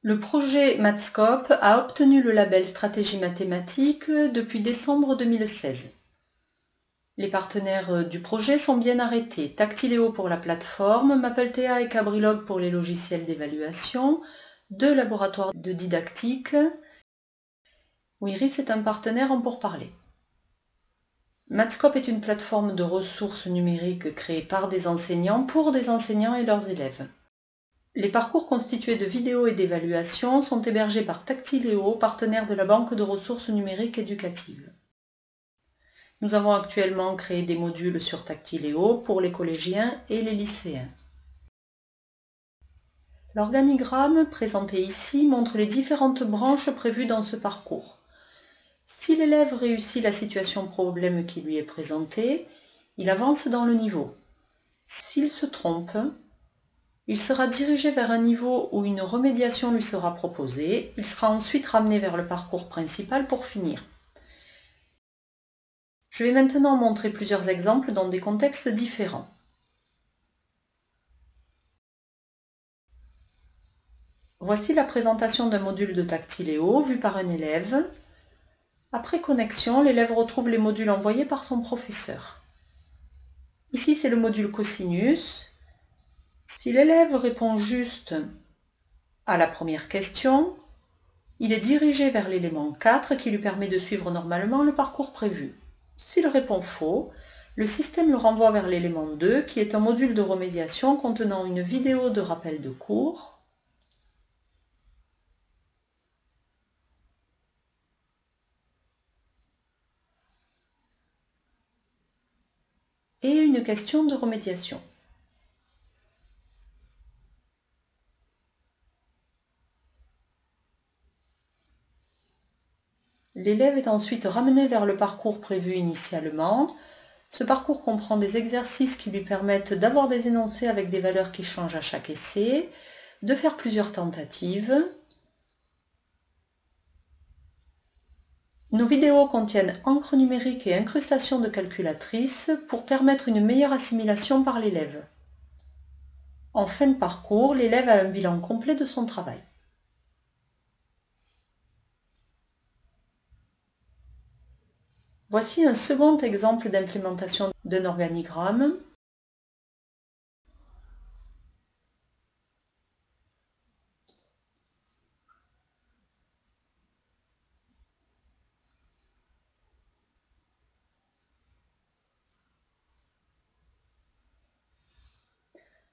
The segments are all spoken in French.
Le projet Mathscope a obtenu le label Stratégie mathématique depuis décembre 2016. Les partenaires du projet sont bien arrêtés. Tactiléo pour la plateforme, Mapletea et Cabrilog pour les logiciels d'évaluation, 2 laboratoires de didactique. Wiris est un partenaire en pourparlers. Mathscope est une plateforme de ressources numériques créée par des enseignants pour des enseignants et leurs élèves. Les parcours constitués de vidéos et d'évaluations sont hébergés par Tactiléo, partenaire de la Banque de ressources numériques éducatives. Nous avons actuellement créé des modules sur Tactiléo pour les collégiens et les lycéens. L'organigramme présenté ici montre les différentes branches prévues dans ce parcours. Si l'élève réussit la situation problème qui lui est présentée, il avance dans le niveau. S'il se trompe, il sera dirigé vers un niveau où une remédiation lui sera proposée. Il sera ensuite ramené vers le parcours principal pour finir. Je vais maintenant montrer plusieurs exemples dans des contextes différents. Voici la présentation d'un module de Tactiléo vu par un élève. Après connexion, l'élève retrouve les modules envoyés par son professeur. Ici, c'est le module cosinus. Si l'élève répond juste à la première question, il est dirigé vers l'élément 4 qui lui permet de suivre normalement le parcours prévu. S'il répond faux, le système le renvoie vers l'élément 2 qui est un module de remédiation contenant une vidéo de rappel de cours et une question de remédiation. L'élève est ensuite ramené vers le parcours prévu initialement. Ce parcours comprend des exercices qui lui permettent d'avoir des énoncés avec des valeurs qui changent à chaque essai, de faire plusieurs tentatives. Nos vidéos contiennent encre numérique et incrustation de calculatrice pour permettre une meilleure assimilation par l'élève. En fin de parcours, l'élève a un bilan complet de son travail. Voici un second exemple d'implémentation d'un organigramme.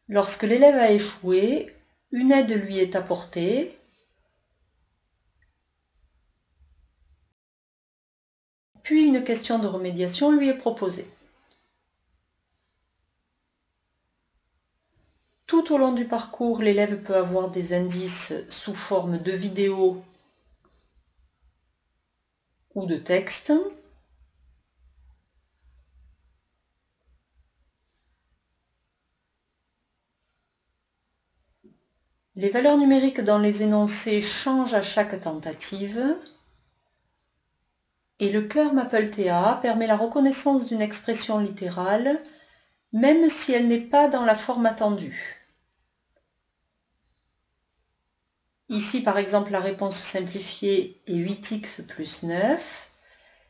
Lorsque l'élève a échoué, une aide lui est apportée. Puis une question de remédiation lui est proposée. Tout au long du parcours, l'élève peut avoir des indices sous forme de vidéo ou de texte. Les valeurs numériques dans les énoncés changent à chaque tentative. Et le cœur Mapletea permet la reconnaissance d'une expression littérale, même si elle n'est pas dans la forme attendue. Ici, par exemple, la réponse simplifiée est 8x plus 9.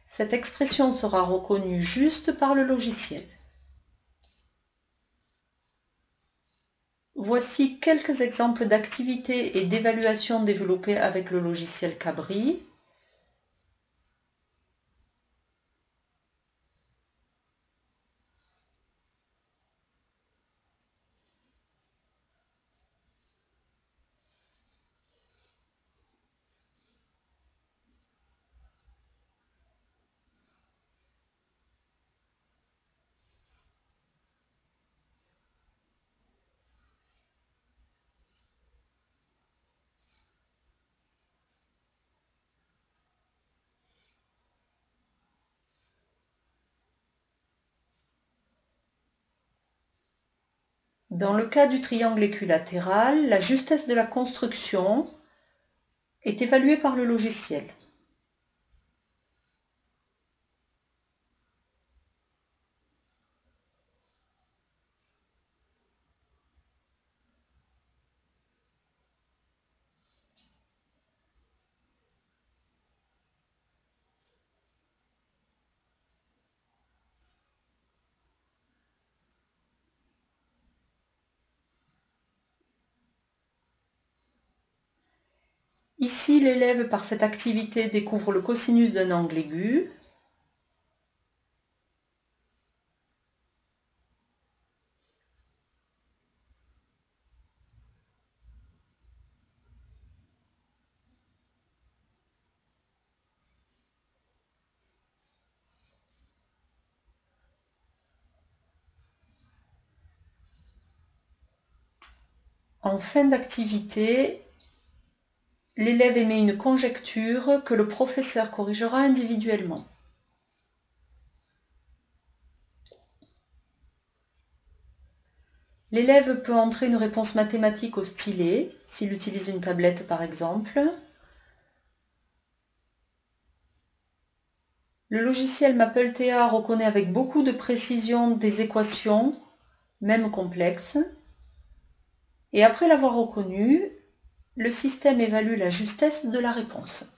Cette expression sera reconnue juste par le logiciel. Voici quelques exemples d'activités et d'évaluations développées avec le logiciel Cabri. Dans le cas du triangle équilatéral, la justesse de la construction est évaluée par le logiciel. Ici, l'élève, par cette activité, découvre le cosinus d'un angle aigu. En fin d'activité, l'élève émet une conjecture que le professeur corrigera individuellement. L'élève peut entrer une réponse mathématique au stylet, s'il utilise une tablette par exemple. Le logiciel MapleTA reconnaît avec beaucoup de précision des équations, même complexes. Et après l'avoir reconnu, le système évalue la justesse de la réponse.